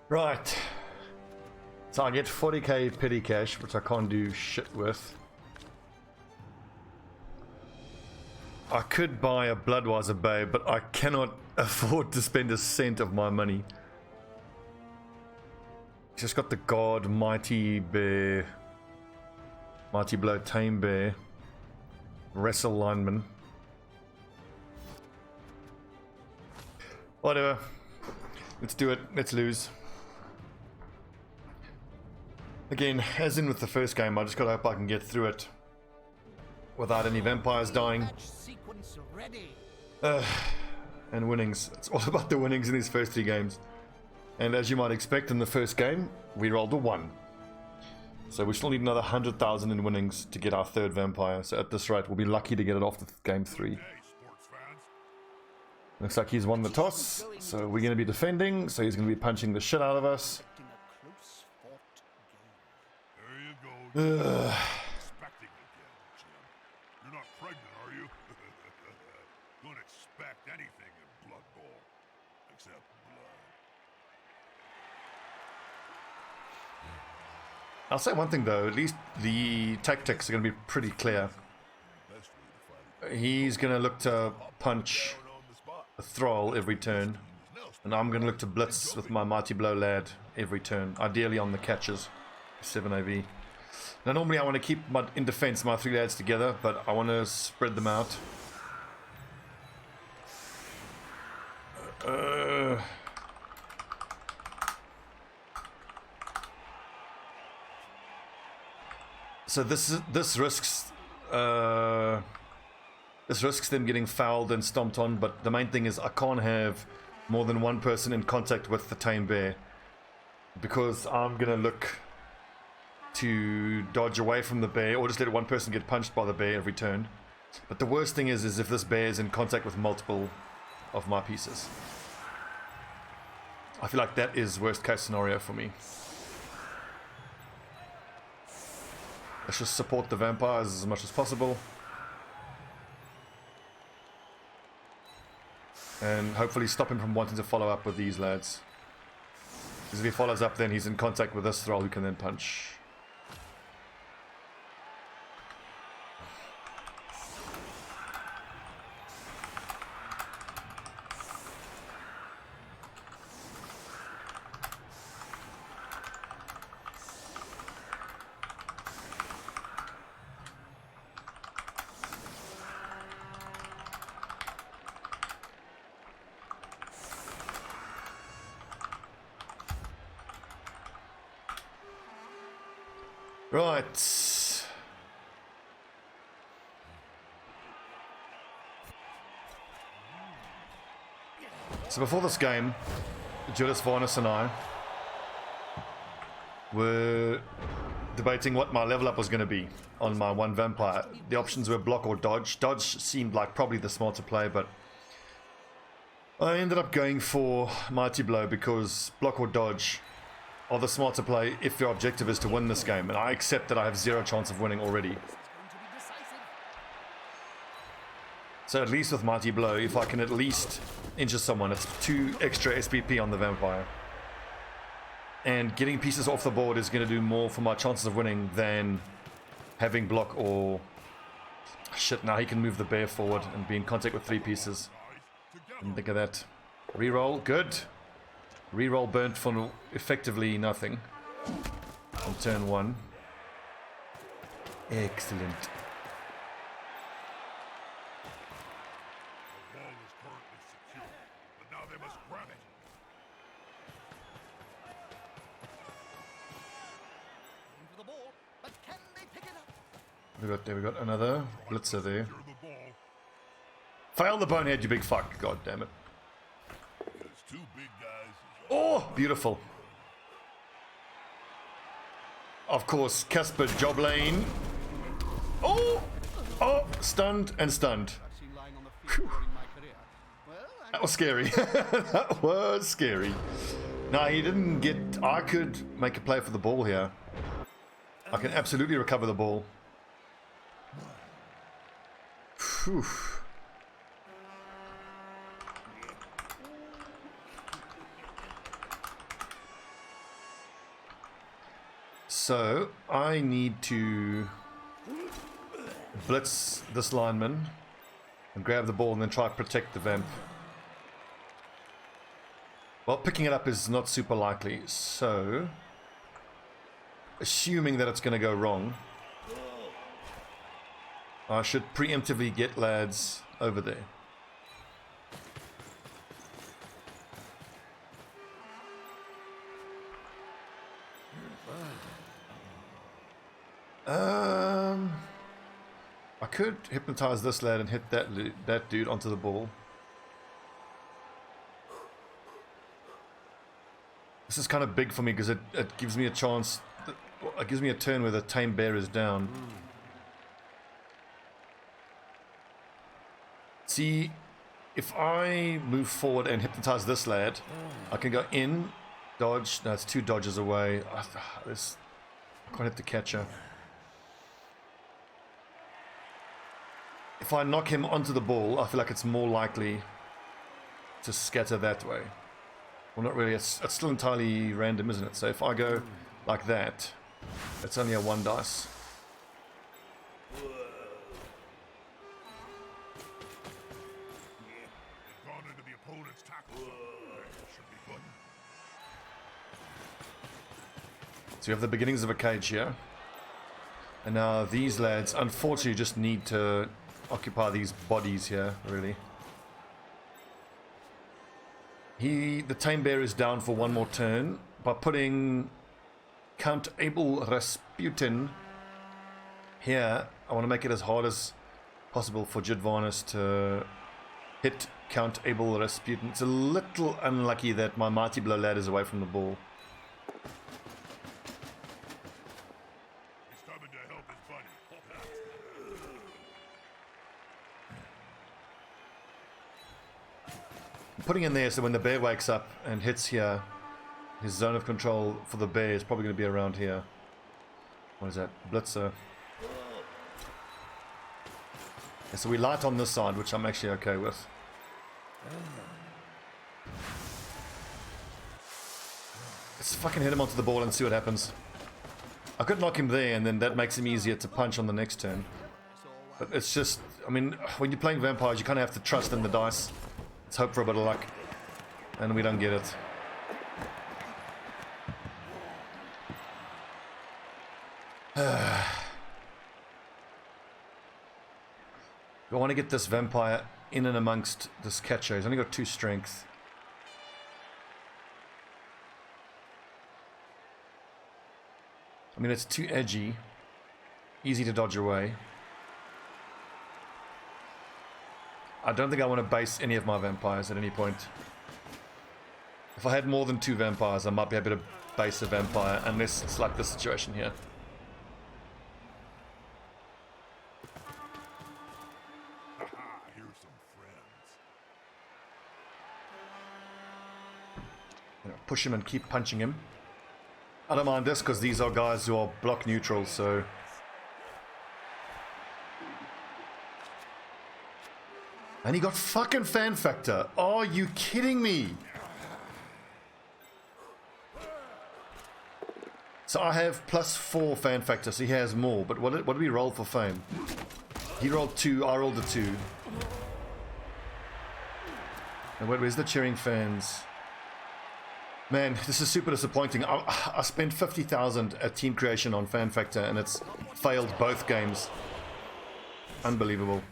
Right. So I get 40k petty cash, which I can't do shit with. I could buy a Bloodwiser Bay, but I cannot afford to spend a cent of my money. Just got the God, Mighty Bear, Mighty Blow, Tame Bear, Wrestle Lineman. Whatever. Let's do it. Let's lose. Again, as in with the first game, I just gotta hope I can get through it without any vampires dying. And winnings. It's all about the winnings in these first 3 games. And as you might expect, in the first game, we rolled a 1. So we still need another 100,000 in winnings to get our 3rd vampire. So at this rate, we'll be lucky to get it after game 3. Looks like he's won the toss, so we're going to be defending, so he's going to be punching the shit out of us. There you go. Expecting again, Jim. You're not pregnant, are you? Don't expect anything in Blood Bowl, except blood. I'll say one thing though, at least the tactics are going to be pretty clear. He's going to look to punch a thrall every turn, and I'm going to look to blitz with my Mighty Blow lad every turn, ideally on the catches. 7 AV. Now normally I want to keep in defense my 3 lads together, but I want to spread them out. So this risks them getting fouled and stomped on, but the main thing is I can't have more than 1 person in contact with the tame bear, because I'm gonna look to dodge away from the bear or just let 1 person get punched by the bear every turn. But the worst thing is if this bear is in contact with multiple of my pieces. I feel like that is worst case scenario for me. Let's just support the vampires as much as possible. And hopefully stop him from wanting to follow up with these lads. Because if he follows up, then he's in contact with this thrall who can then punch. Right. So before this game, JuodasVarnas and I were debating what my level up was going to be on my 1 vampire. The options were block or dodge. Dodge seemed like probably the smarter play, but I ended up going for Mighty Blow because block or dodge are the smarter play if your objective is to win this game, and I accept that I have 0 chance of winning already. So at least with Mighty Blow, if I can at least injure someone, it's 2 extra SPP on the vampire. And getting pieces off the board is going to do more for my chances of winning than having block or... Shit, now he can move the bear forward and be in contact with 3 pieces. Didn't think of that. Reroll, good. Reroll burnt for effectively nothing on turn 1. Excellent. The wall is currently secure, but now they must grab it. Into the ball, but can they pick it up? We got another blitzer there. Fail the bonehead, you big fuck. God damn it. There's 2 big guys. Oh, beautiful. Of course, Casper job lane. Oh, stunned and stunned. Whew. That was scary. That was scary. No, he didn't get... I could make a play for the ball here. I can absolutely recover the ball. Whew. So I need to blitz this lineman and grab the ball and then try to protect the vamp. Well, picking it up is not super likely, so assuming that it's going to go wrong, I should preemptively get lads over there. I could hypnotize this lad and hit that dude onto the ball. This is kind of big for me because it gives me a chance. It gives me a turn where the tame bear is down. See, if I move forward and hypnotize this lad, I can go in, dodge. No, it's 2 dodges away. I can't hit the catcher. If I knock him onto the ball, I feel like it's more likely to scatter that way. Well, not really. It's still entirely random, isn't it? So if I go like that, it's only a 1 dice. Gone into the opponent's tackle zone. Should be good. So you have the beginnings of a cage here. And now these lads, unfortunately, just need to occupy these bodies here, really. The tame bear is down for 1 more turn. By putting Count Abel Rasputin here, I want to make it as hard as possible for JuodasVarnas to hit Count Abel Rasputin. It's a little unlucky that my Mighty Blow lad is away from the ball. He's coming to help his buddy. Putting in there so when the bear wakes up and hits here, his zone of control for the bear is probably going to be around here. What is that? Blitzer. Yeah, so we light on this side, which I'm actually okay with. Let's fucking hit him onto the ball and see what happens. I could knock him there and then that makes him easier to punch on the next turn. But it's just, I mean, when you're playing vampires, you kind of have to trust in the dice. Let's hope for a bit of luck. And we don't get it. I want to get this vampire in and amongst this catcher. He's only got 2 strength. I mean, it's too edgy. Easy to dodge away. I don't think I want to base any of my vampires at any point. If I had more than 2 vampires, I might be able to base a vampire, unless it's like this situation here. Haha, here's some friends. You know, push him and keep punching him. I don't mind this because these are guys who are block neutral, so... And he got fucking fan factor. Are you kidding me? So I have +4 fan factor, so he has more. But what did we roll for fame? He rolled 2, I rolled a 2. And where's the cheering fans? Man, this is super disappointing. I spent 50,000 at team creation on fan factor and it's failed both games. Unbelievable.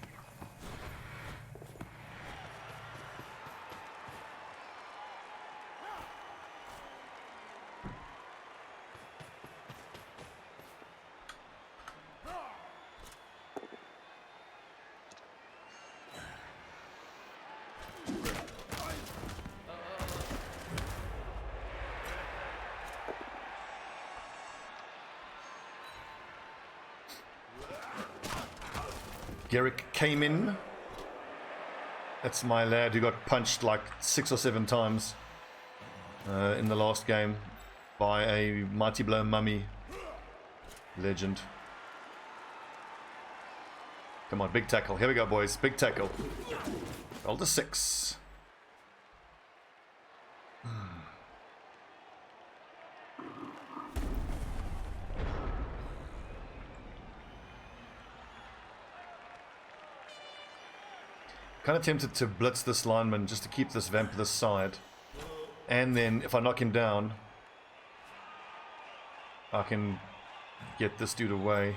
Garrick came in. That's my lad who got punched like 6 or 7 times in the last game by a Mighty Blow mummy legend. Come on, big tackle. Here we go, boys. Big tackle. Roll to 6. Kind of tempted to blitz this lineman just to keep this vamp this side. And then if I knock him down, I can get this dude away.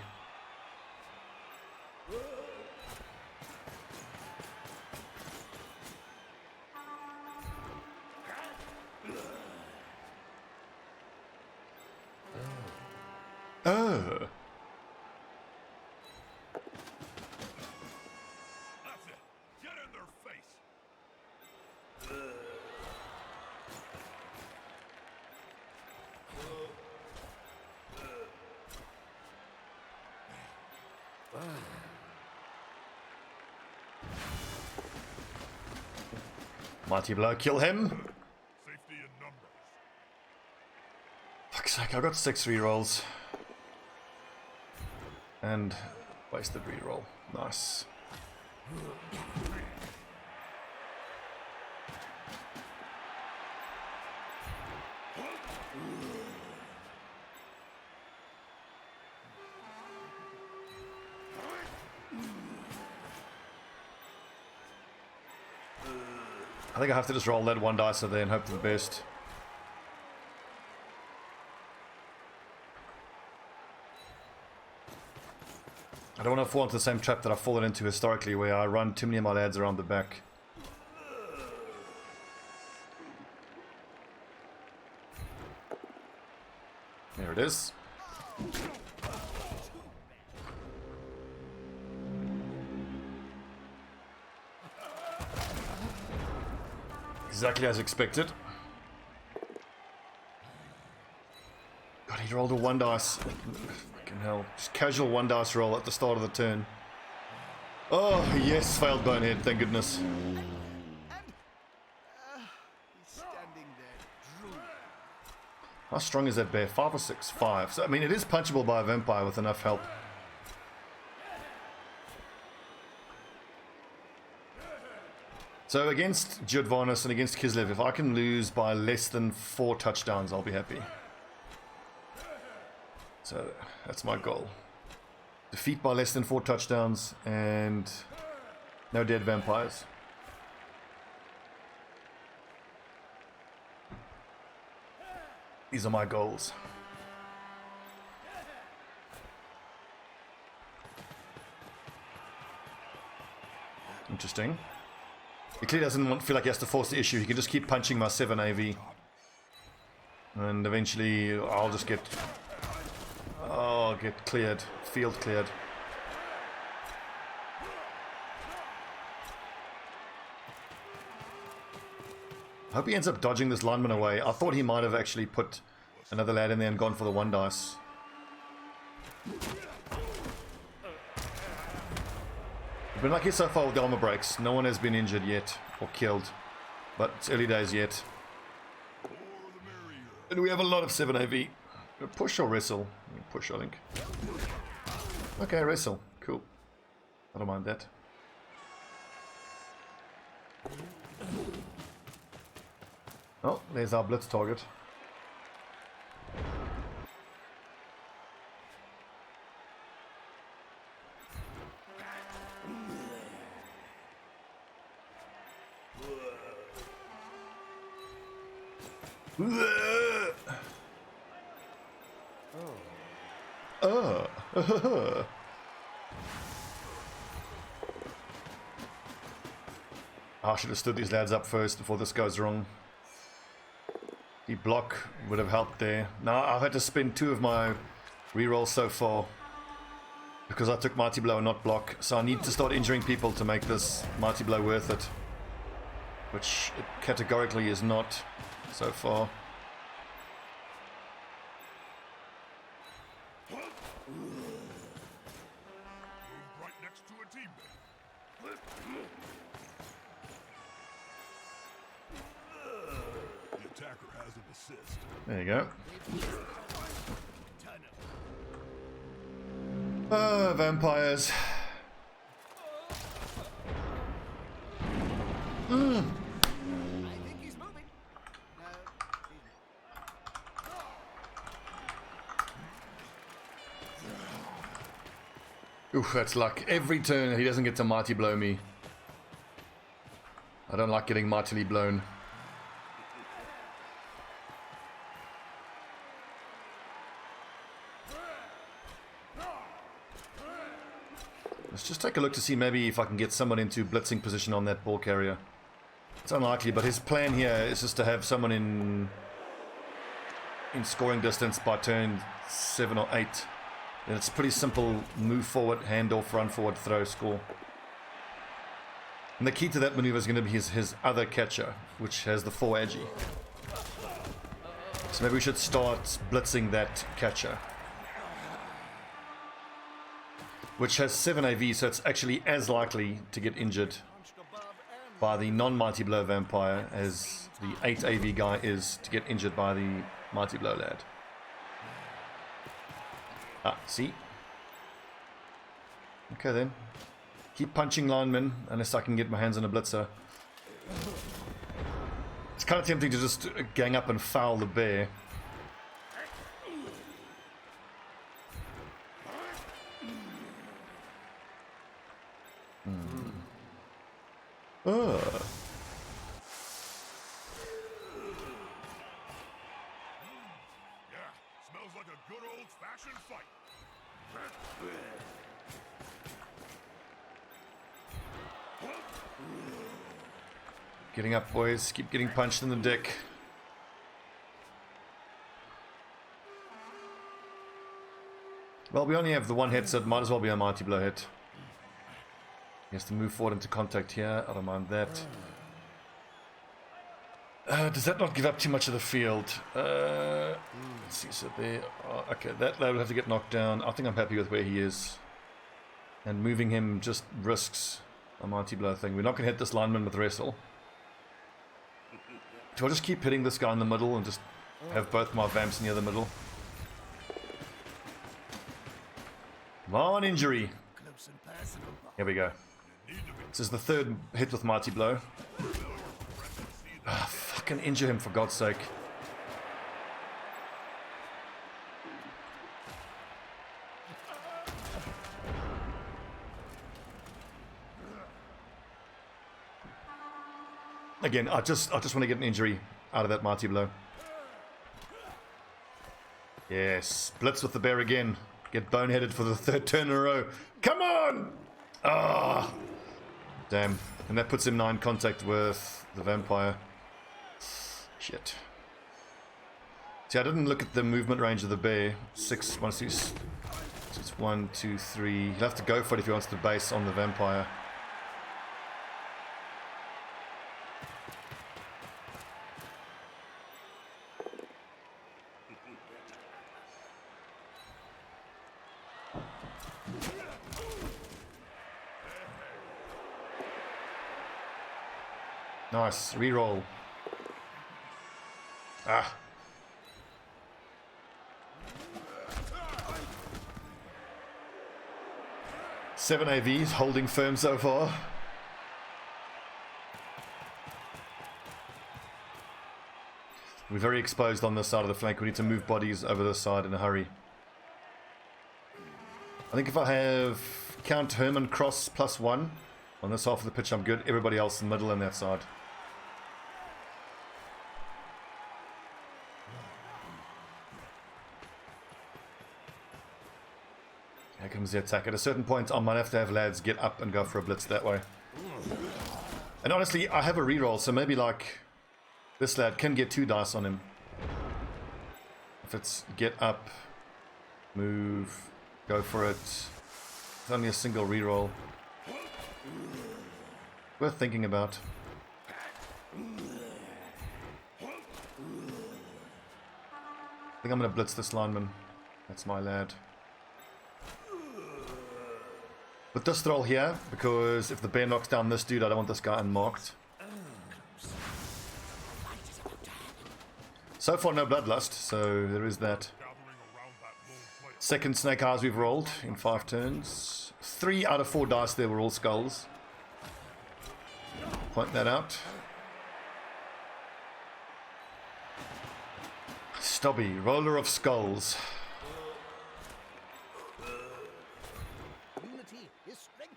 Oh. That's it. Get in their face. Mighty blow, kill him. Safety in numbers. Fuck's sake, I got 6 rerolls. And wasted reroll. Nice. I think I have to just roll that 1 dice there and hope for the best. I don't want to fall into the same trap that I've fallen into historically, where I run too many of my lads around the back. There it is. Exactly as expected. God, he rolled a 1 dice. Fucking hell. Just casual 1 dice roll at the start of the turn. Oh, yes, failed bonehead, thank goodness. And he's standing there, drooling. How strong is that bear? 5 or 6? 5. So, I mean, it is punchable by a vampire with enough help. So against JuodasVarnas and against Kislev, if I can lose by less than 4 touchdowns, I'll be happy. So that's my goal. Defeat by less than 4 touchdowns and no dead vampires. These are my goals. Interesting. He clearly doesn't feel like he has to force the issue. He can just keep punching my 7 AV. And eventually I'll just get... Oh, I'll get cleared. Field cleared. I hope he ends up dodging this lineman away. I thought he might have actually put another lad in there and gone for the 1 dice. I've been lucky so far with the armor breaks. No one has been injured yet or killed, but it's early days yet. And we have a lot of 7 AV. Push or wrestle? Push, I think. Okay, wrestle. Cool. I don't mind that. Oh, there's our blitz target. I should have stood these lads up first before this goes wrong. The block would have helped there. Now I've had to spend 2 of my rerolls so far because I took Mighty Blow and not block. So I need to start injuring people to make this Mighty Blow worth it, which it categorically is not so far. Right next to a teammate. The attacker has an assist. There you go. Vampires. I think he's moving. No, he's not. Oof, that's luck. Every turn he doesn't get to Mighty Blow me. I don't like getting mightily blown. Let's just take a look to see maybe if I can get someone into blitzing position on that ball carrier. It's unlikely, but his plan here is just to have someone in scoring distance by turn 7 or 8. And it's pretty simple: move forward, handoff, run forward, throw, score. And the key to that maneuver is going to be his other catcher, which has the 4 agi. So maybe we should start blitzing that catcher, which has 7 AV, so it's actually as likely to get injured by the non-Mighty Blow vampire as the 8 AV guy is to get injured by the Mighty Blow lad. Ah, see? Okay then. Keep punching linemen unless I can get my hands on a blitzer. It's kind of tempting to just gang up and foul the bear. Yeah, smells like a good old-fashioned fight. Getting up, boys. Keep getting punched in the dick. Well, we only have the one hit, so it might as well be a Mighty Blow hit. He has to move forward into contact here. I don't mind that. Does that not give up too much of the field? Let's see, so there. Oh, okay, that lad will have to get knocked down. I think I'm happy with where he is. And moving him just risks a Mighty Blow thing. We're not going to hit this lineman with wrestle. Do I just keep hitting this guy in the middle and just have both my vamps near the middle? One injury. Here we go. This is the 3rd hit with Mighty Blow. Ah, fucking injure him for God's sake. Again, I just want to get an injury out of that Mighty Blow. Yes, blitz with the bear again. Get boneheaded for the 3rd turn in a row. Come on! Ah, damn. And that puts him 9 contact with the vampire. Shit. See, I didn't look at the movement range of the bear. 6, 1, 2, 6, 1, 2, 3. He'll have to go for it if he wants to base on the vampire. Nice, reroll. Ah. Seven AVs holding firm so far. We're very exposed on this side of the flank. We need to move bodies over this side in a hurry. I think if I have Count Herman Cross +1 on this half of the pitch, I'm good. Everybody else in the middle and that side. Here comes the attack. At a certain point, I might have to have lads get up and go for a blitz that way. And honestly, I have a reroll, so maybe like this lad can get 2 dice on him. If it's get up, move, go for it. It's only a single reroll. Worth thinking about. I think I'm going to blitz this lineman. That's my lad. With this throw here, because if the bear knocks down this dude, I don't want this guy unmarked. So far, no bloodlust, so there is that. Second snake eyes we've rolled in 5 turns. 3 out of 4 dice there were all skulls. Point that out. Stobbie, roller of skulls. Unity is strength.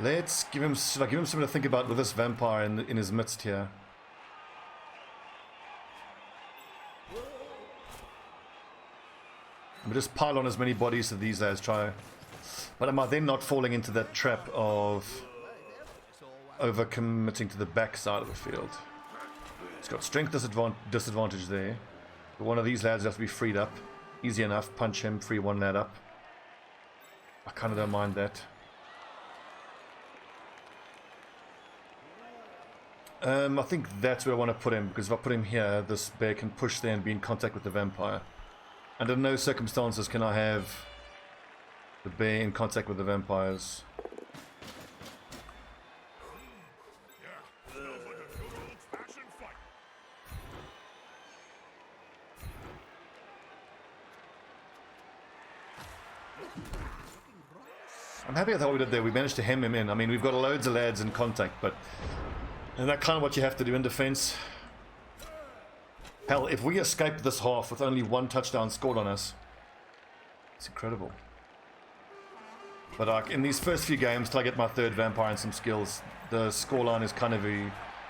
Let's give him... Should I give him something to think about with this vampire in his midst here? I'm just pile on as many bodies as these lads try. But am I then not falling into that trap of over-committing to the back side of the field? It's got strength disadvantage there. But one of these lads has to be freed up. Easy enough. Punch him, free one lad up. I kind of don't mind that. I think that's where I want to put him, because if I put him here, this bear can push there and be in contact with the vampire. Under no circumstances can I have the bear in contact with the vampires. I'm happy with how we did there. We managed to hem him in. I mean, we've got loads of lads in contact, but... And that's kind of what you have to do in defense. Hell, if we escape this half with only one touchdown scored on us, it's incredible. But in these first few games, till I get my third vampire and some skills, the scoreline is kind of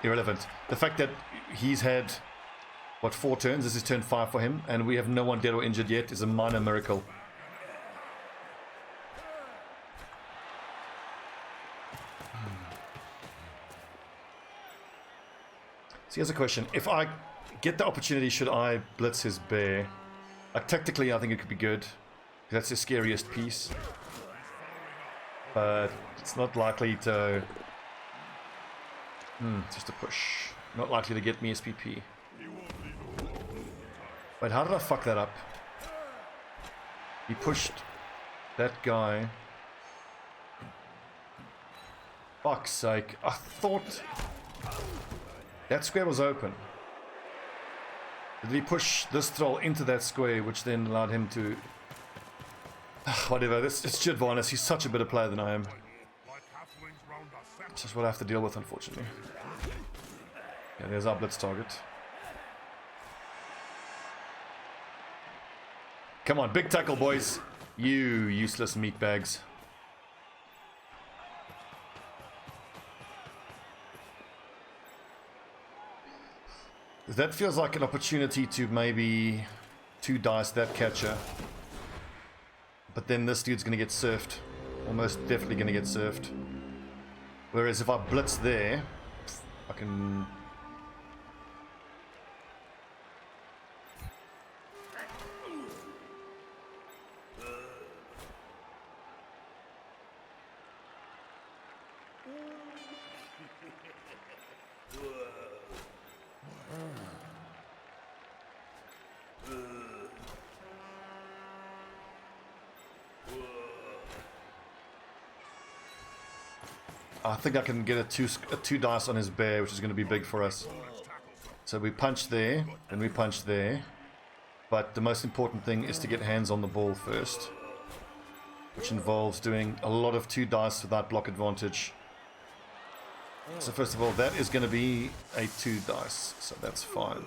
irrelevant. The fact that he's had, what, 4 turns? This is turn 5 for him, and we have no one dead or injured yet is a minor miracle. So here's a question. If I get the opportunity, should I blitz his bear? Tactically, I think it could be good. That's the scariest piece. But it's not likely to... just a push. Not likely to get me SPP. Wait, how did I fuck that up? He pushed that guy. Fuck's sake. I thought... That square was open. Did he push this troll into that square, which then allowed him to... Whatever, it's JuodasVarnas. He's such a better player than I am. It's just what I have to deal with, unfortunately. Yeah, there's our blitz target. Come on, big tackle, boys. You useless meatbags. That feels like an opportunity to maybe 2 dice that catcher. But then this dude's going to get surfed. Almost definitely going to get surfed. Whereas if I blitz there, I can... I think I can get a two dice on his bear, which is going to be big for us. So we punch there, and we punch there. But the most important thing is to get hands on the ball first, which involves doing a lot of 2 dice without block advantage. So first of all, that is going to be a 2 dice, so that's fine.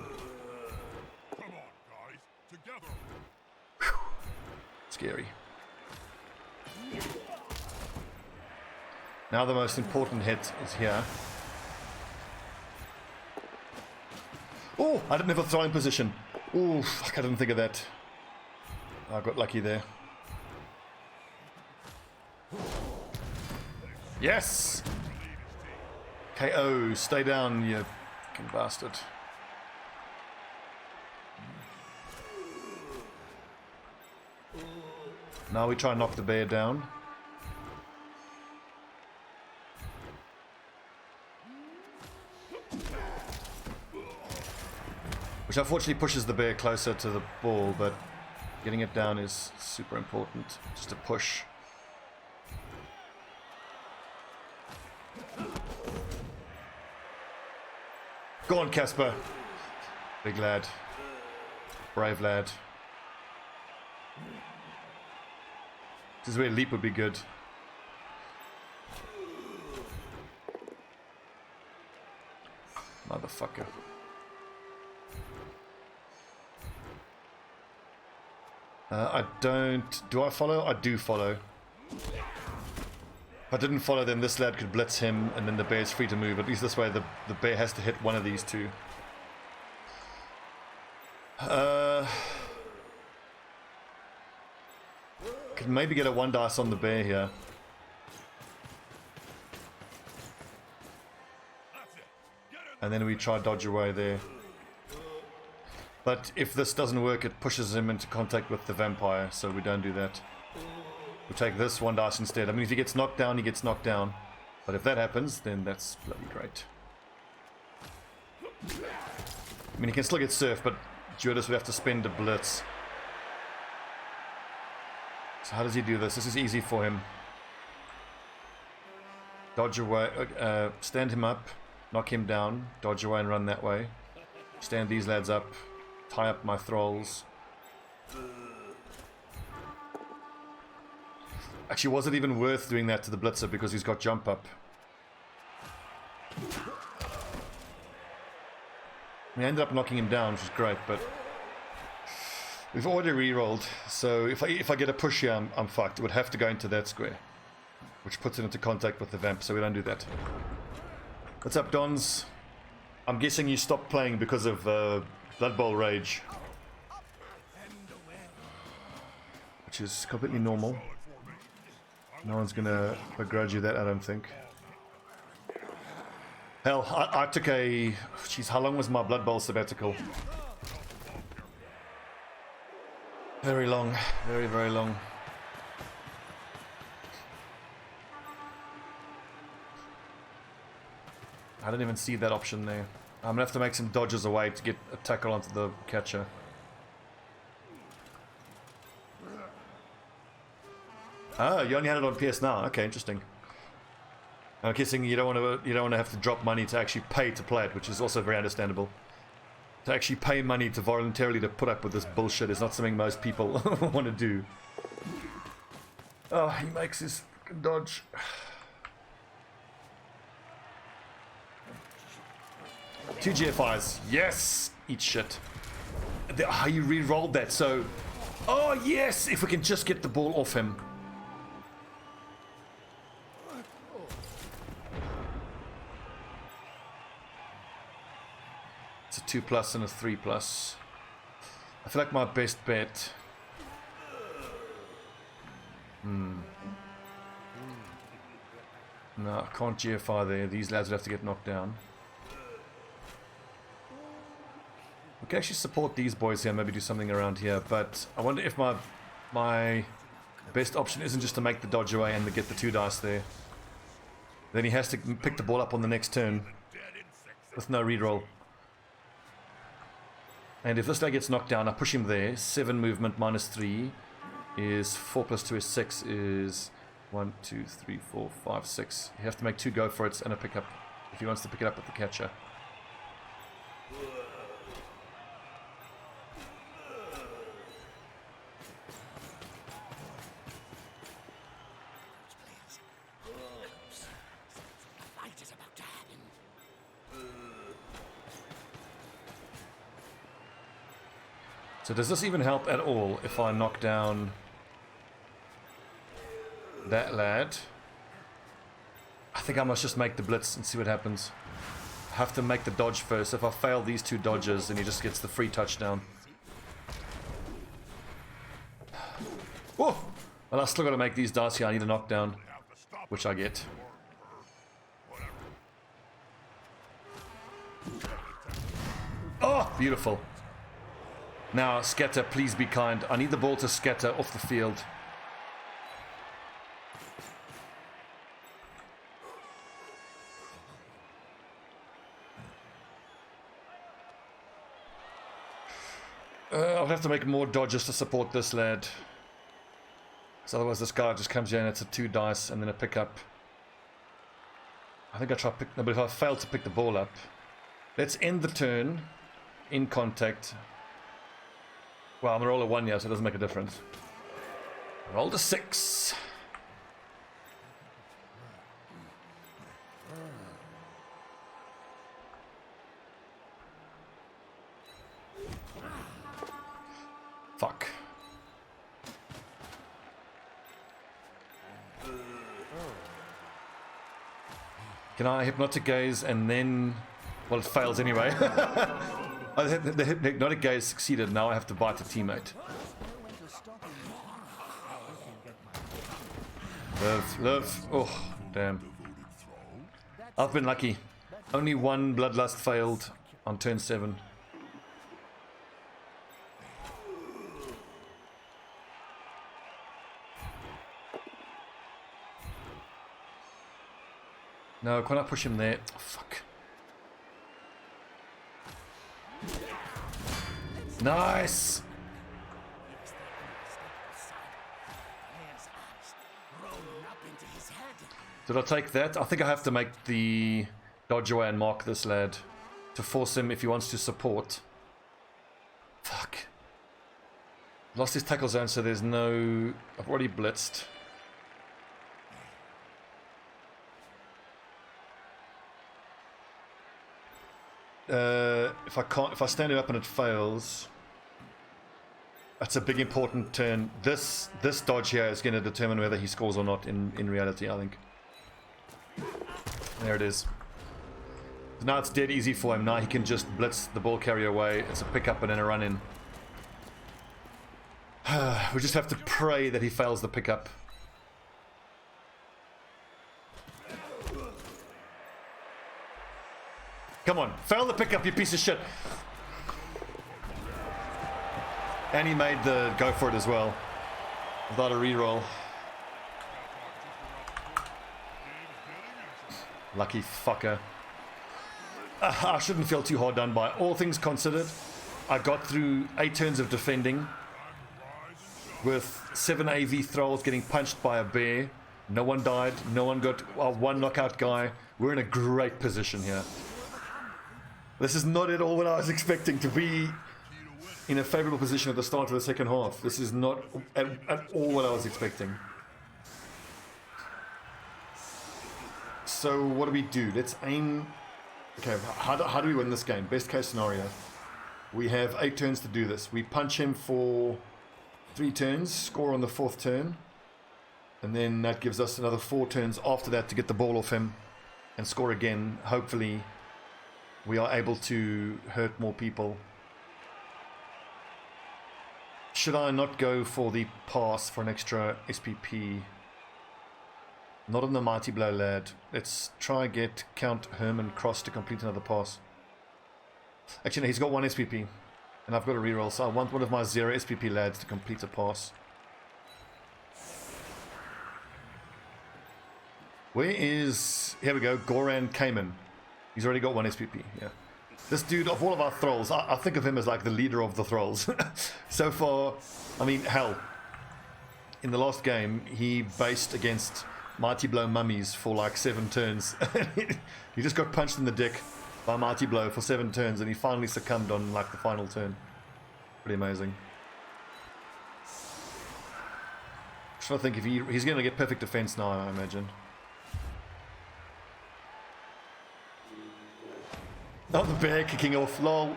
Whew. Scary. Now the most important hit is here. Oh, I didn't have a throwing position. Oh, fuck, I didn't think of that. I got lucky there. Yes! KO, stay down, you fucking bastard. Now we try and knock the bear down. Which unfortunately pushes the bear closer to the ball, but getting it down is super important. Just a push. Go on, Casper. Big lad. Brave lad. This is where a leap would be good. Motherfucker. I don't... Do I follow? I do follow. If I didn't follow, then this lad could blitz him, and then the bear's free to move. At least this way, the bear has to hit one of these two. Could maybe get a 1 dice on the bear here. And then we try dodge away there. But if this doesn't work, it pushes him into contact with the vampire, so we don't do that. We'll take this 1 dice instead. I mean, if he gets knocked down, he gets knocked down. But if that happens, then that's bloody great. I mean, he can still get surf, but Juodas would have to spend a blitz. So how does he do this? This is easy for him. Dodge away, stand him up, knock him down, dodge away and run that way. Stand these lads up, tie up my thralls. Actually, was it even worth doing that to the blitzer because he's got jump up? We ended up knocking him down, which is great, but we've already re-rolled, so if I get a push here, I'm fucked. It would have to go into that square, which puts it into contact with the vamp, so we don't do that. What's up, Dons? I'm guessing you stopped playing because of Blood Bowl rage, which is completely normal. No one's gonna begrudge you that, I don't think. Hell, I took a... Jeez, how long was my Blood Bowl sabbatical? Very long. Very, very long. I didn't even see that option there. I'm gonna have to make some dodges away to get a tackle onto the catcher. Oh, you only had it on PS Now. Okay, interesting. I'm guessing you don't want to have to drop money to actually pay to play it, which is also very understandable. To actually pay money to voluntarily to put up with this bullshit is not something most people want to do. Oh, he makes his fucking dodge. Two GFIs. Yes! Eat shit. Oh, you re-rolled that, so... Oh, yes! If we can just get the ball off him. It's a 2+ and a 3+. I feel like my best bet... No, I can't GFI there. These lads would have to get knocked down. We can actually support these boys here, maybe do something around here, but I wonder if my best option isn't just to make the dodge away and to get the 2 dice there. Then he has to pick the ball up on the next turn with no reroll. And if this guy gets knocked down, I push him there. 7 movement minus 3 is 4 + 2 is 6 is 1, 2, 3, 4, 5, 6. You have to make 2 go for it and a pickup if he wants to pick it up with the catcher. So does this even help at all if I knock down that lad? I think I must just make the blitz and see what happens. I have to make the dodge first. If I fail these 2 dodges, then he just gets the free touchdown. Whoa! Well, I still got to make these dice here. I need a knockdown, which I get. Oh, beautiful. Now, scatter, please be kind. I need the ball to scatter off the field. I'll have to make more dodges to support this lad. Because otherwise this guy just comes here and it's a 2 dice and then a pickup. I think I try to pick... No, but if I fail to pick the ball up... Let's end the turn in contact. Well, I'm going to roll a 1 here, so it doesn't make a difference. Rolled a 6. Fuck. Can I hypnotic gaze and then... Well, it fails anyway. The hypnotic gaze succeeded. Now I have to bite a teammate. Live. Oh, damn. I've been lucky. Only one bloodlust failed on turn 7. No, can I push him there? Oh, fuck. Nice! Did I take that? I think I have to make the dodge away and mark this lad to force him if he wants to support. Fuck. Lost his tackle zone, so there's no... I've already blitzed. If I stand him up and it fails, that's a big important turn. This dodge here is going to determine whether he scores or not in reality, I think. There it is. So now it's dead easy for him. Now he can just blitz the ball carrier away. It's a pickup and then a run in. We just have to pray that he fails the pickup. Come on, fail the pickup, you piece of shit. And he made the go for it as well, without a reroll. Lucky fucker. I shouldn't feel too hard done by. All things considered, I got through 8 turns of defending with 7 AV thralls getting punched by a bear. No one died, no one got one knockout guy. We're in a great position here. This is not at all what I was expecting to be in a favorable position at the start of the second half. This is not at all what I was expecting. So what do? Let's aim... Okay, how do we win this game? Best case scenario. We have 8 turns to do this. We punch him for 3 turns, score on the 4th turn. And then that gives us another 4 turns after that to get the ball off him and score again. Hopefully we are able to hurt more people. Should I not go for the pass for an extra SPP? Not on the Mighty Blow lad. Let's try get Count Herman Cross to complete another pass. Actually, no, he's got 1 SPP. And I've got a reroll, so I want one of my 0 SPP lads to complete a pass. Where is... Here we go, Goran Cayman. He's already got 1 SPP, yeah. This dude, of all of our thralls, I think of him as like the leader of the thralls. So far, I mean, hell. In the last game, he based against Mighty Blow mummies for like 7 turns. He just got punched in the dick by Mighty Blow for 7 turns and he finally succumbed on like the final turn. Pretty amazing. Just trying to think if he's going to get perfect defense now, I imagine. Oh, the bear kicking off, lol.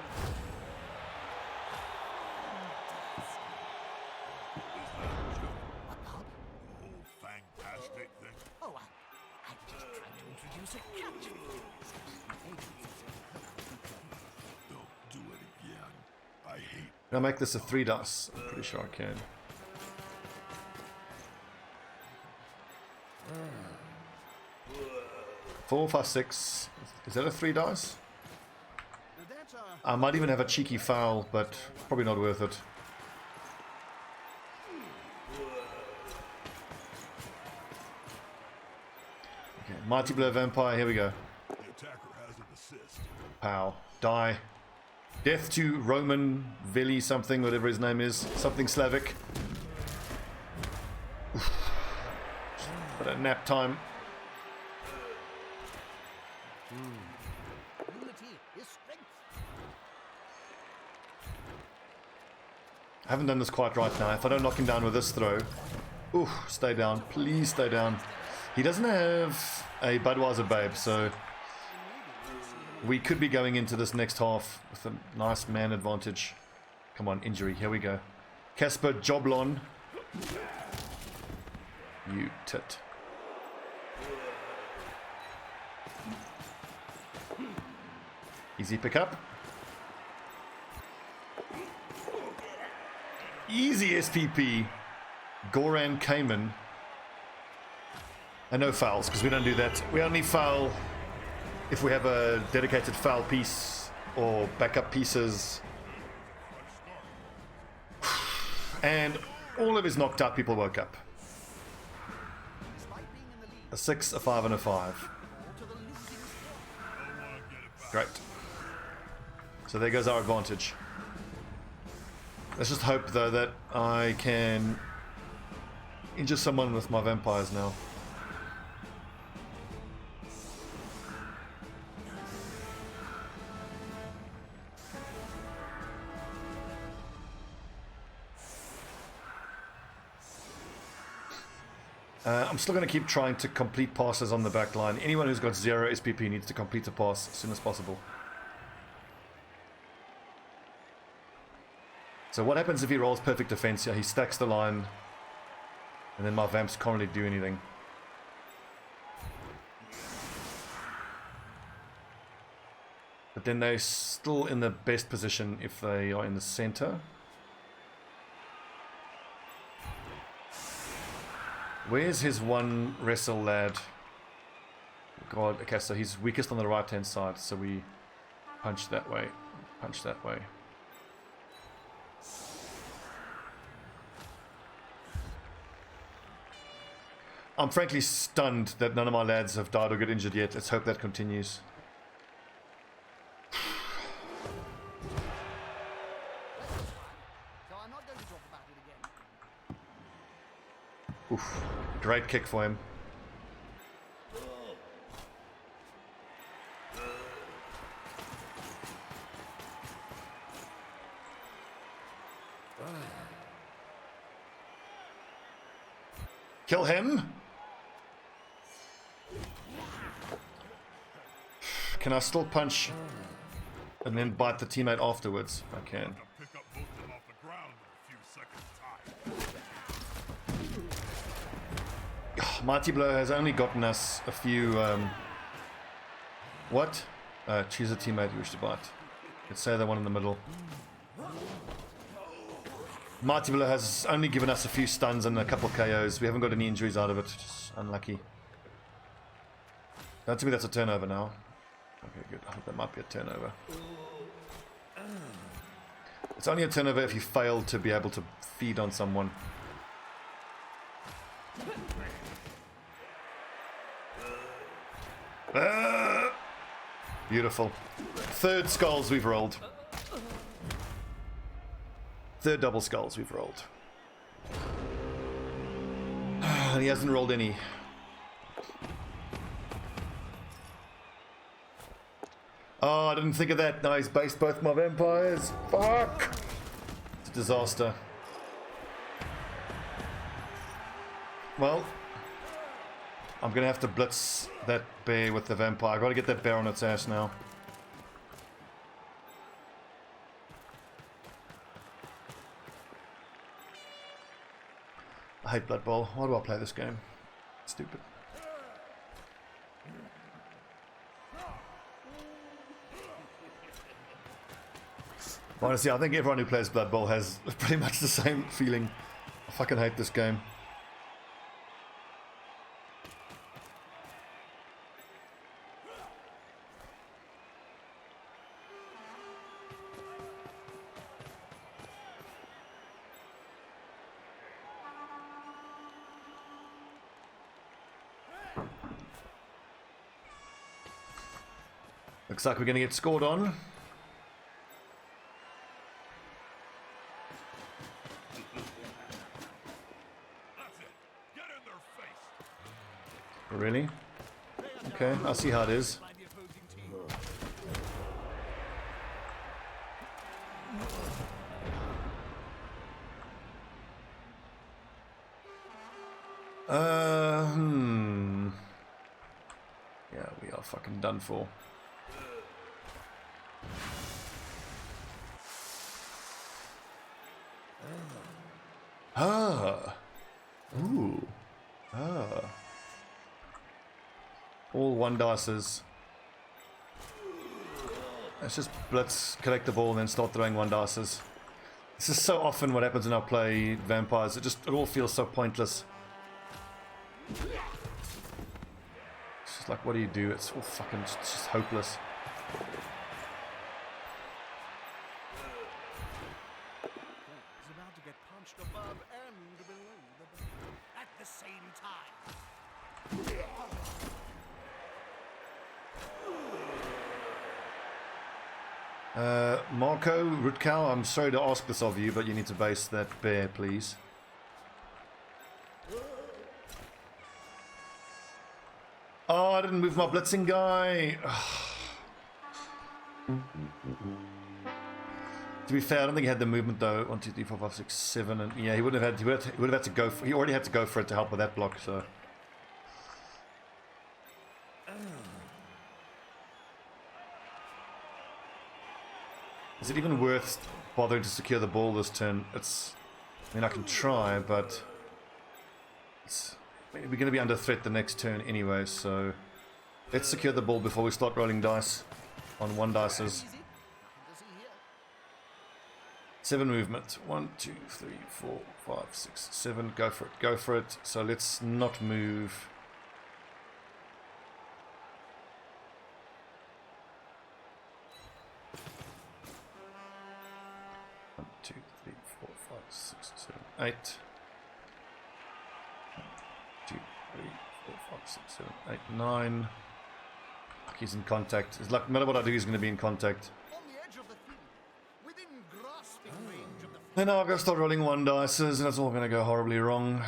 Fantastic thing. Oh, I'm just trying to introduce a captain. Don't do it again. I hate... Can I make this a 3 dice? I'm pretty sure I can. Four, 5, 6. Is that a 3 dice? I might even have a cheeky foul, but probably not worth it. Okay, Mighty Blow Vampire, here we go. The attacker has an assist. Pow. Die. Death to Roman Veli something, whatever his name is. Something Slavic. Oof. But at nap time. Unity is strength. I haven't done this quite right now. If I don't knock him down with this throw... Ooh, stay down. Please stay down. He doesn't have a Budweiser Babe, so... we could be going into this next half with a nice man advantage. Come on, injury. Here we go. Casper Joblon. You tit. Easy pickup. Easy SPP. Goran Cayman. And no fouls, because we don't do that. We only foul if we have a dedicated foul piece or backup pieces. And all of his knocked out people woke up. A 6, a 5, and a 5. Great. So there goes our advantage. Let's just hope, though, that I can injure someone with my vampires now. I'm still going to keep trying to complete passes on the back line. Anyone who's got 0 SPP needs to complete a pass as soon as possible. So what happens if he rolls perfect defense here? He stacks the line, and then my vamps can't really do anything. But then they're still in the best position if they are in the center. Where's his one wrestle lad? God, okay, so he's weakest on the right hand side, so we punch that way, punch that way. I'm frankly stunned that none of my lads have died or got injured yet. Let's hope that continues. So I'm not going to talk about it again. Oof, great kick for him. Kill him. Can I still punch and then bite the teammate afterwards? I can. Pick up both of them off the ground in a few seconds' time. Mighty Blow has only gotten us a few. What? Choose a teammate you wish to bite. Let's say the one in the middle. Mighty Blow has only given us a few stuns and a couple KOs. We haven't got any injuries out of it, which is unlucky. Don't tell me that's a turnover now. Okay, good. I hope that might be a turnover. It's only a turnover if you fail to be able to feed on someone. Beautiful. Third skulls we've rolled. Third double skulls we've rolled. And he hasn't rolled any. Oh, I didn't think of that. No, he's based both my vampires. Fuck! It's a disaster. Well, I'm gonna have to blitz that bear with the vampire. I've got to get that bear on its ass now. I hate Blood Bowl. Why do I play this game? Stupid. Honestly, I think everyone who plays Blood Bowl has pretty much the same feeling. I fucking hate this game. Looks like we're going to get scored on. That's it. Get in their face. Really? Okay, I'll see how it is. By the opposing team. Yeah, we are fucking done for. Ooh. All one dices. Let's just blitz, collect the ball, and then start throwing one dices. This is so often what happens when I play vampires. It all feels so pointless. It's just like, what do you do? It's all fucking just hopeless. He's about to get punched above and below the belt at the same time. Marco Rutkow, I'm sorry to ask this of you, but you need to base that bear, please. Oh, I didn't move my blitzing guy. To be fair, I don't think he had the movement though. 1, 2, 3, 4, 5, 6, 7, and yeah, he would have had to go. He already had to go for it to help with that block. So. Is it even worth bothering to secure the ball this turn? I mean, I can try, but we're going to be under threat the next turn anyway, so let's secure the ball before we start rolling dice on one dices. 7 movement. 1, 2, 3, 4, 5, 6, 7. Go for it. Go for it. So let's not move. One, 2, 3, 4, 5, 6, 7, 8. 2, 3, 4, 5, 6, 7, 8, 9. Fuck, he's in contact. It's like no matter what I do, he's going to be in contact. On the edge of the field, within grasping range of the Then I'll go start rolling one dices, and it's all going to go horribly wrong.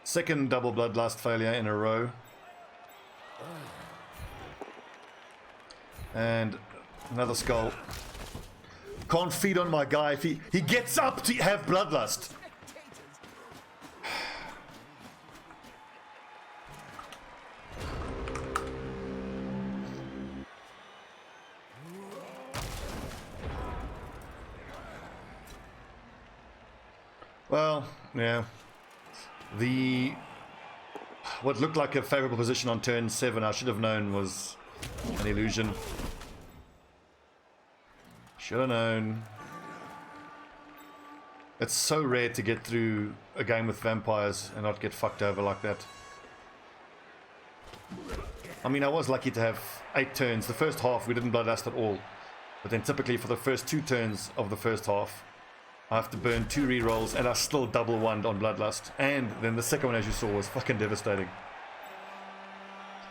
Second double bloodlust failure in a row. And another skull. Can't feed on my guy if he gets up to have bloodlust. Well, yeah. What looked like a favorable position on turn 7, I should have known was an illusion. Should have known. It's so rare to get through a game with vampires and not get fucked over like that. I mean, I was lucky to have 8 turns. The first half we didn't bloodlust at all. But then typically for the first 2 turns of the first half, I have to burn 2 rerolls, and I still double one on bloodlust. And then the second one, as you saw, was fucking devastating.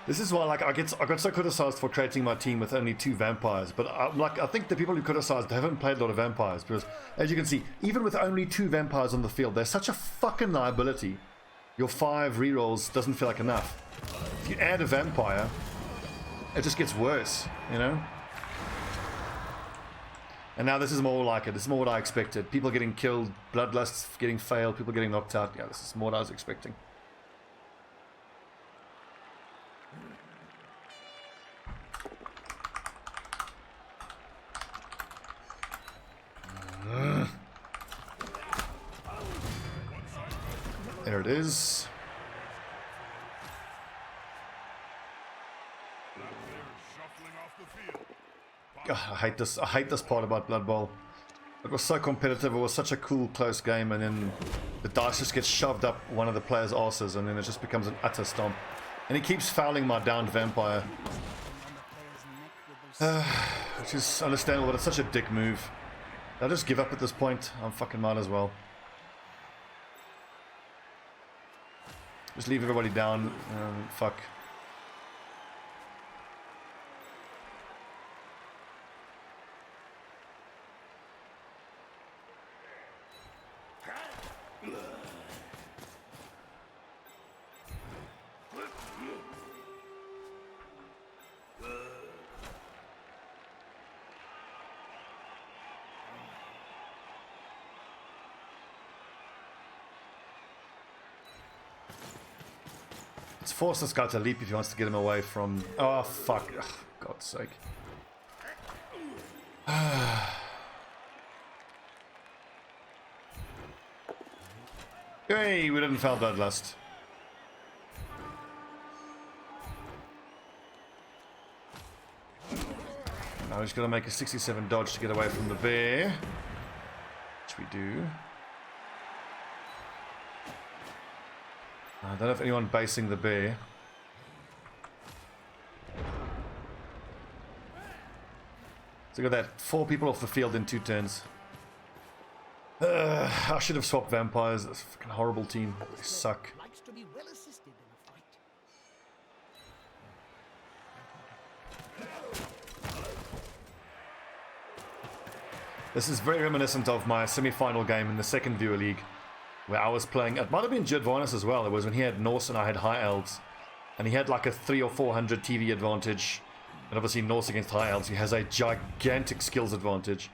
This is why, like, I got so criticized for creating my team with only 2 vampires. But I think the people who criticized haven't played a lot of vampires, because as you can see, even with only 2 vampires on the field, they're such a fucking liability. Your 5 rerolls doesn't feel like enough. If you add a vampire, it just gets worse, you know. And now this is more like it. This is more what I expected. People getting killed, bloodlusts getting failed, people getting knocked out. Yeah, this is more what I was expecting. There it is. God, I hate this part about Blood Bowl. It was so competitive, it was such a cool close game, and then the dice just gets shoved up one of the players' asses, and then it just becomes an utter stomp. And he keeps fouling my downed vampire. Which is understandable, but it's such a dick move. I'll just give up at this point. I'm fucking might as well. Just leave everybody down. Fuck. Force this guy to leap if he wants to get him away from... Oh, fuck. Ugh, God's sake. Hey, we didn't fail bloodlust. Now we just got to make a 67 dodge to get away from the bear. Which we do. I don't know if anyone basing the bear. So look at that. 4 people off the field in 2 turns. I should have swapped vampires. That's a fucking horrible team. They suck. Likes to be well assisted in a fight. This is very reminiscent of my semi-final game in the second viewer league, where I was playing. It might have been JuodasVarnas as well. It was when he had Norse and I had High Elves, and he had like a 300 or 400 TV advantage, and obviously Norse against High Elves, he has a gigantic skills advantage,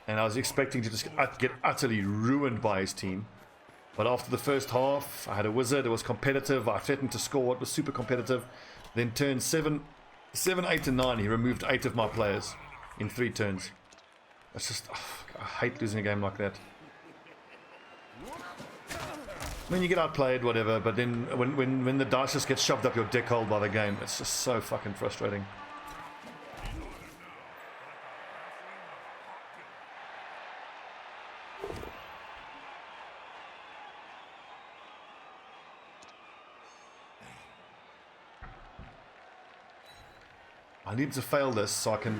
and I was expecting to just get utterly ruined by his team. But after the first half, I had a wizard. It was competitive. I threatened to score. It was super competitive. Then turn 7, 8, and 9, he removed 8 of my players in 3 turns. It's just, I hate losing a game like that. I mean, you get outplayed, whatever, but then when the dice just get shoved up your dick hole by the game, it's just so fucking frustrating. I need to fail this so I can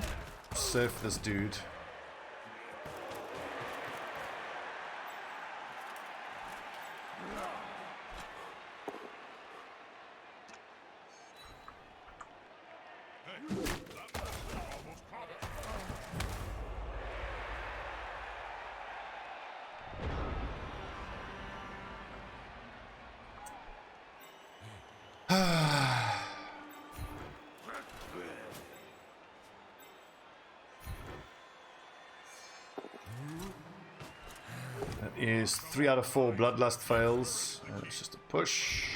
surf this dude. Is 3 out of 4 bloodlust fails, and it's just a push.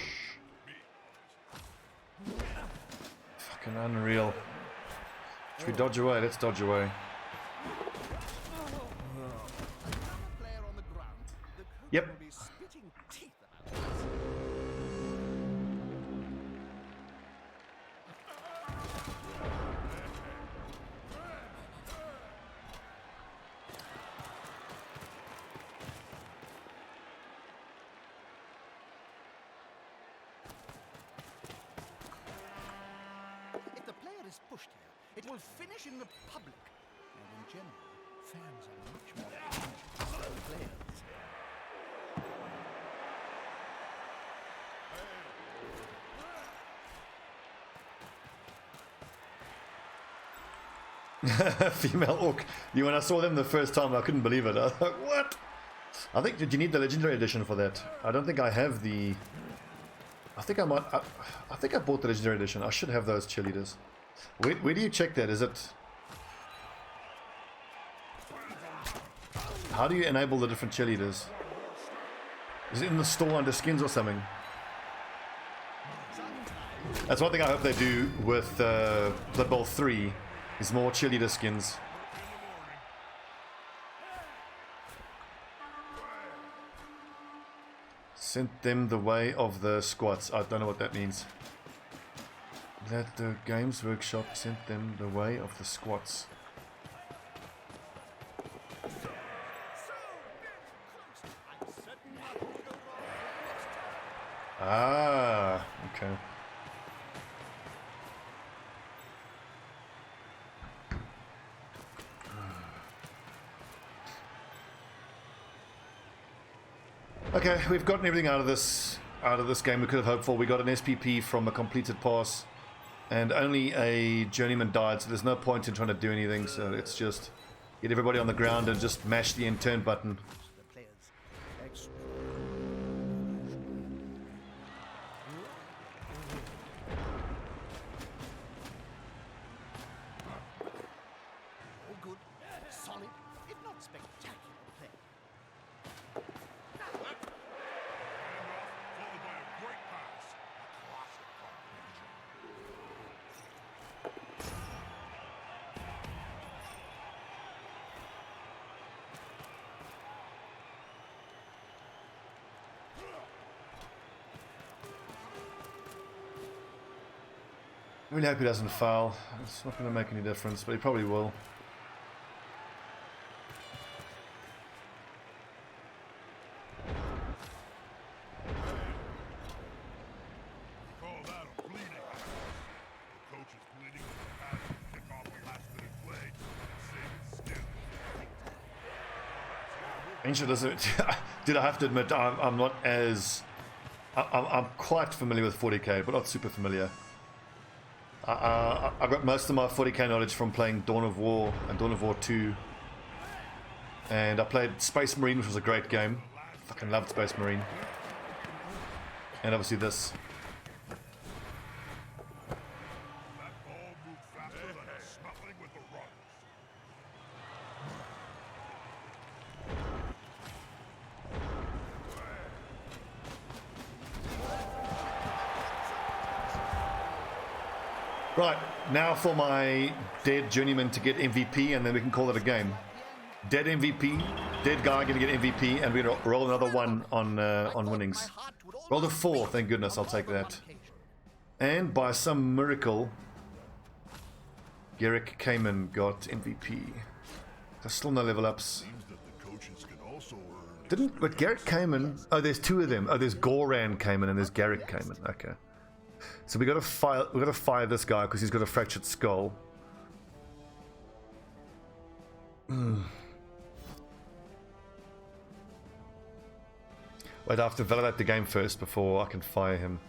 Fucking unreal. Should we dodge away? Let's dodge away. Player on the ground. The coach Yep. will be spitting teeth about this. If the player is pushed here, it will finish in the public. And in general, fans are much more patient than players. Female orc. When I saw them the first time, I couldn't believe it. I was like, what? I think, did you need the legendary edition for that? I don't think I have the... I think I might... I think I bought the legendary edition. I should have those cheerleaders. Where do you check that? Is it... How do you enable the different cheerleaders? Is it in the store under skins or something? That's one thing I hope they do with Blood Bowl 3, is more cheerleader skins. Sent them the way of the squats. I don't know what that means. That the Games Workshop sent them the way of the squats. Ah, okay. Okay, we've gotten everything out of this game we could have hoped for. We got an SPP from a completed pass, and only a journeyman died, so there's no point in trying to do anything. So it's just get everybody on the ground and just mash the end turn button. The players extra. All good, solid, if not spectacular play. Followed by a great pass. A classic combination. really hope he doesn't foul. It's not going to make any difference, but he probably will. Call that a bleeding. The coach is bleeding with the pass to kick off a last-minute play and save his skin. Ancient doesn't. Dude, I have to admit, I'm not as. I'm quite familiar with 40k, but not super familiar. I got most of my 40k knowledge from playing Dawn of War and Dawn of War 2. And I played Space Marine, which was a great game. Fucking loved Space Marine. And obviously this. That ball moved faster than a snuffling with the runners. Right, now for my dead journeyman to get MVP, and then we can call it a game. Dead MVP, dead guy gonna get MVP, and we're gonna roll another one on winnings. Rolled a 4, thank goodness, I'll take that. And by some miracle, Garrick Kamen got MVP. There's still no level ups. Seems that the coaches can also earn. But Garrick Kamen, oh, there's two of them. Oh, there's Goran Kamen and there's Garrick Kamen. Okay. So we got to fire this guy because he's got a fractured skull. Wait, I have to validate the game first before I can fire him.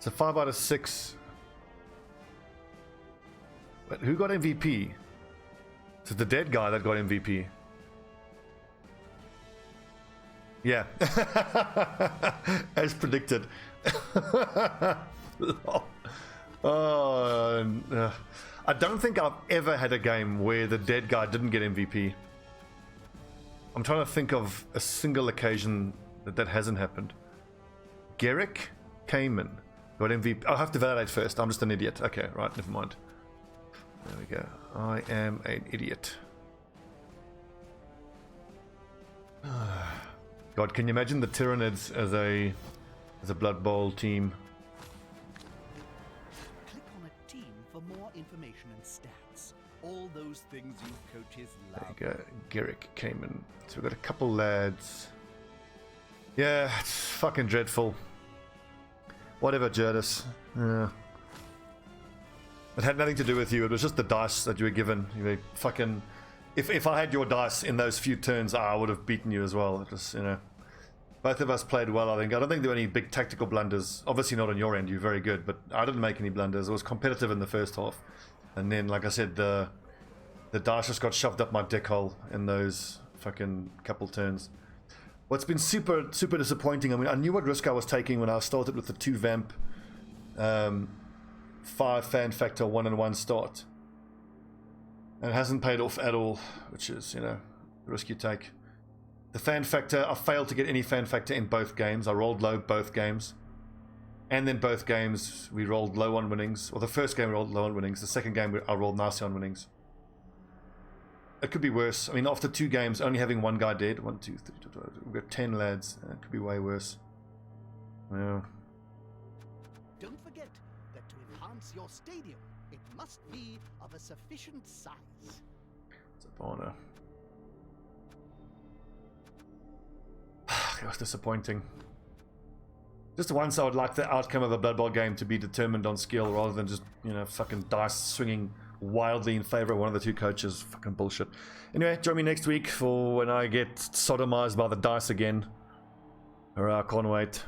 So 5 out of 6. Wait, who got MVP? So the dead guy that got MVP. Yeah. As predicted. I don't think I've ever had a game where the dead guy didn't get MVP. I'm trying to think of a single occasion that hasn't happened. Garrick Kamen got MVP. I'll have to validate first. I'm just an idiot. Okay, right, never mind. There we go. I am an idiot. God, can you imagine the Tyranids as a Blood Bowl team? Click on a team for more information and stats. All those things you coaches love. There you go. Garrick Kamen. So we've got a couple lads. Yeah, it's fucking dreadful. Whatever, Juodas. Yeah. It had nothing to do with you. It was just the dice that you were given. You were fucking. If I had your dice in those few turns, I would have beaten you as well. It was, you know. Both of us played well, I think. I don't think there were any big tactical blunders. Obviously not on your end. You're very good, but I didn't make any blunders. It was competitive in the first half, and then, like I said, the dice just got shoved up my dick hole in those fucking couple turns. What's been super disappointing, I mean, I knew what risk I was taking when I started with the 2 vamp 5 fan factor 1-on-1 start, and it hasn't paid off at all, which is, you know, the risk you take. The fan factor, I failed to get any fan factor in both games. I rolled low both games, and then both games we rolled low on winnings. Well, the first game we rolled low on winnings, the second game I rolled nicely on winnings. It could be worse. I mean, after 2 games, only having 1 guy dead. 1, 2, 3, 4, we've got 10 lads. It could be way worse. Yeah. Don't forget that to enhance your stadium, it must be of a sufficient size. It's a Varnas. It was disappointing. Just once I would like the outcome of a Blood Bowl game to be determined on skill rather than just, you know, fucking dice swinging wildly in favor of one of the 2 coaches. Fucking bullshit. Anyway, join me next week for when I get sodomized by the dice again. Alright, I can't wait.